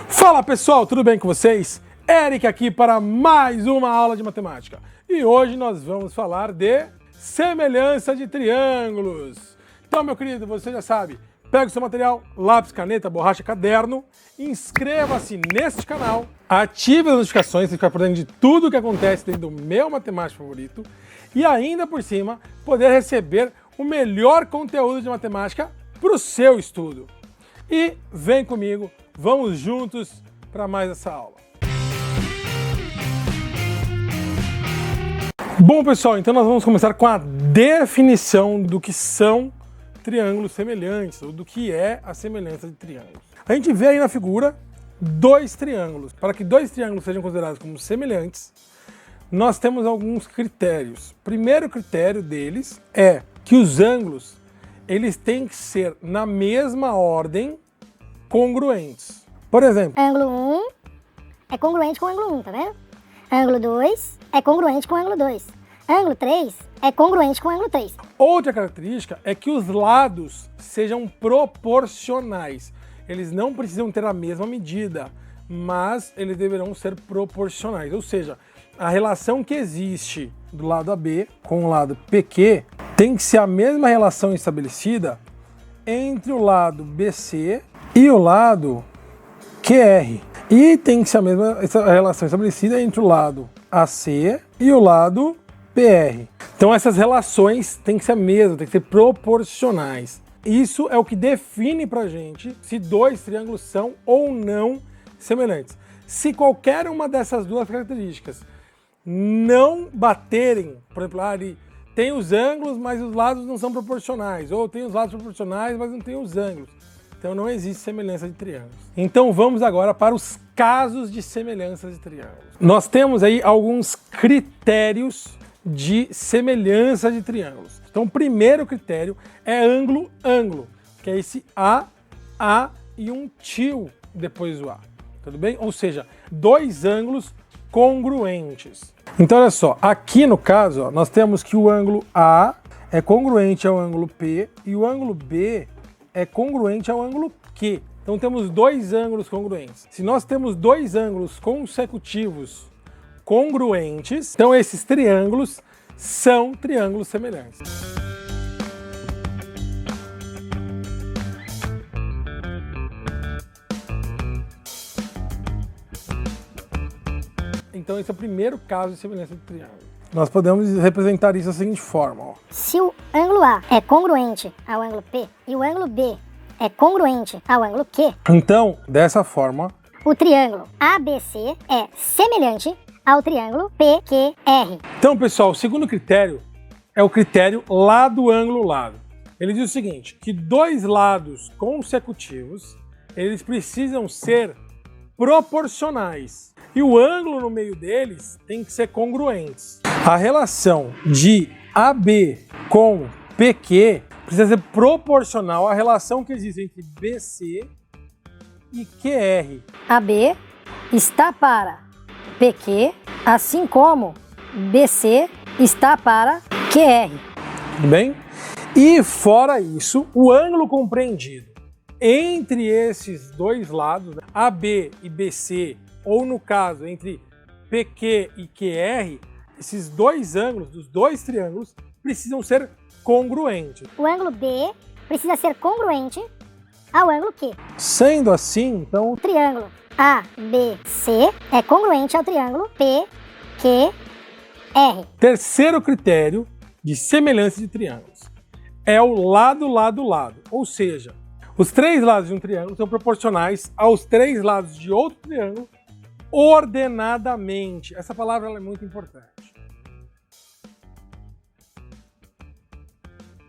Fala pessoal, tudo bem com vocês? Eric aqui para mais uma aula de matemática. E hoje nós vamos falar de semelhança de triângulos. Então, meu querido, você já sabe, pega o seu material, lápis, caneta, borracha, caderno, inscreva-se neste canal, ative as notificações para ficar por dentro de tudo que acontece dentro do meu matemático favorito e ainda por cima poder receber o melhor conteúdo de matemática para o seu estudo. E vem comigo, vamos juntos para mais essa aula. Bom pessoal, então nós vamos começar com a definição do que são triângulos semelhantes, ou do que é a semelhança de triângulos. A gente vê aí na figura dois triângulos. Para que dois triângulos sejam considerados como semelhantes, nós temos alguns critérios. O primeiro critério deles é que os ângulos eles têm que ser na mesma ordem congruentes. Por exemplo, ângulo 1 é congruente com o ângulo 1, tá vendo? Ângulo 2 é congruente com o ângulo 2. Ângulo 3 é congruente com o ângulo 3. Outra característica é que os lados sejam proporcionais. Eles não precisam ter a mesma medida, mas eles deverão ser proporcionais. Ou seja, a relação que existe do lado AB com o lado PQ tem que ser a mesma relação estabelecida entre o lado BC e o lado QR. E tem que ser a mesma relação estabelecida entre o lado AC e o lado PR. Então essas relações têm que ser a mesma, têm que ser proporcionais. Isso é o que define pra gente se dois triângulos são ou não semelhantes. Se qualquer uma dessas duas características não baterem, por exemplo, ali tem os ângulos, mas os lados não são proporcionais, ou tem os lados proporcionais, mas não tem os ângulos. Então não existe semelhança de triângulos. Então vamos agora para os casos de semelhança de triângulos. Nós temos aí alguns critérios de semelhança de triângulos. Então o primeiro critério é ângulo-ângulo, que é esse A e um tio depois do A. Tudo bem? Ou seja, dois ângulos congruentes. Então olha só, aqui no caso ó, nós temos que o ângulo A é congruente ao ângulo P e o ângulo B é congruente ao ângulo Q. Então temos dois ângulos congruentes. Se nós temos dois ângulos consecutivos congruentes, então esses triângulos são triângulos semelhantes. Então esse é o primeiro caso de semelhança de triângulo. Nós podemos representar isso da seguinte forma. Ó. Se o ângulo A é congruente ao ângulo P e o ângulo B é congruente ao ângulo Q, então, dessa forma, o triângulo ABC é semelhante ao triângulo PQR. Então, pessoal, o segundo critério é o critério lado-ângulo-lado. Ele diz o seguinte, que dois lados consecutivos, eles precisam ser proporcionais. E o ângulo no meio deles tem que ser congruentes. A relação de AB com PQ precisa ser proporcional à relação que existe entre BC e QR. AB está para PQ, assim como BC está para QR. Tudo bem? E fora isso, o ângulo compreendido entre esses dois lados, AB e BC, ou no caso, entre PQ e QR, esses dois ângulos, dos dois triângulos, precisam ser congruentes. O ângulo B precisa ser congruente ao ângulo Q. Sendo assim, então, O triângulo ABC é congruente ao triângulo PQR. terceiro critério de semelhança de triângulos é o lado-lado-lado, ou seja, os três lados de um triângulo são proporcionais aos três lados de outro triângulo ordenadamente. Essa palavra ela é muito importante.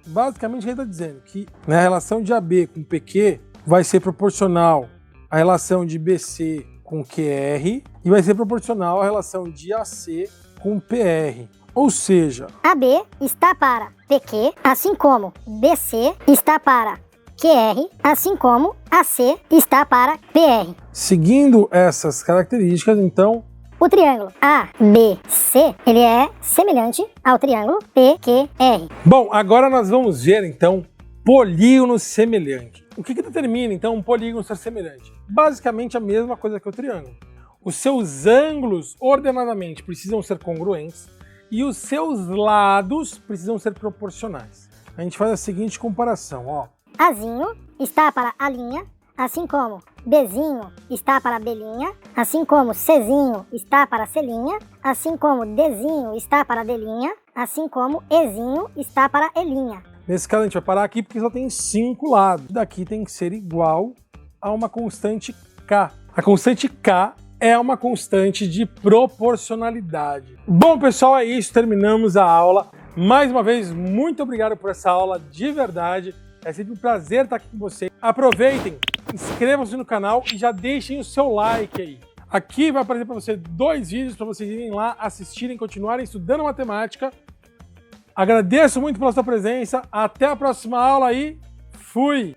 Basicamente, ele está dizendo que a relação de AB com PQ vai ser proporcional à relação de BC com QR e vai ser proporcional à relação de AC com PR. Ou seja, AB está para PQ, assim como BC está para QR, assim como AC está para PR. seguindo essas características, então, O triângulo ABC, ele é semelhante ao triângulo PQR. bom, agora nós vamos ver, então, polígono semelhante. O que determina, então, um polígono ser semelhante? basicamente a mesma coisa que o triângulo. Os seus ângulos ordenadamente precisam ser congruentes e os seus lados precisam ser proporcionais. A gente faz a seguinte comparação, ó. Azinho está para a linha, assim como Bzinho está para B'linha, assim como Czinho está para Clinha, assim como Dzinho está para Dlinha, assim como Ezinho está para Elinha. Nesse caso a gente vai parar aqui porque só tem 5 lados. Daqui tem que ser igual a uma constante K. A constante K é uma constante de proporcionalidade. Bom, pessoal, é isso. Terminamos a aula. Mais uma vez, muito obrigado por essa aula de verdade. É sempre um prazer estar aqui com vocês. Aproveitem, inscrevam-se no canal e já deixem o seu like aí. Aqui vai aparecer para você 2 vídeos para vocês irem lá, assistirem, continuarem estudando matemática. Agradeço muito pela sua presença. Até a próxima aula e fui!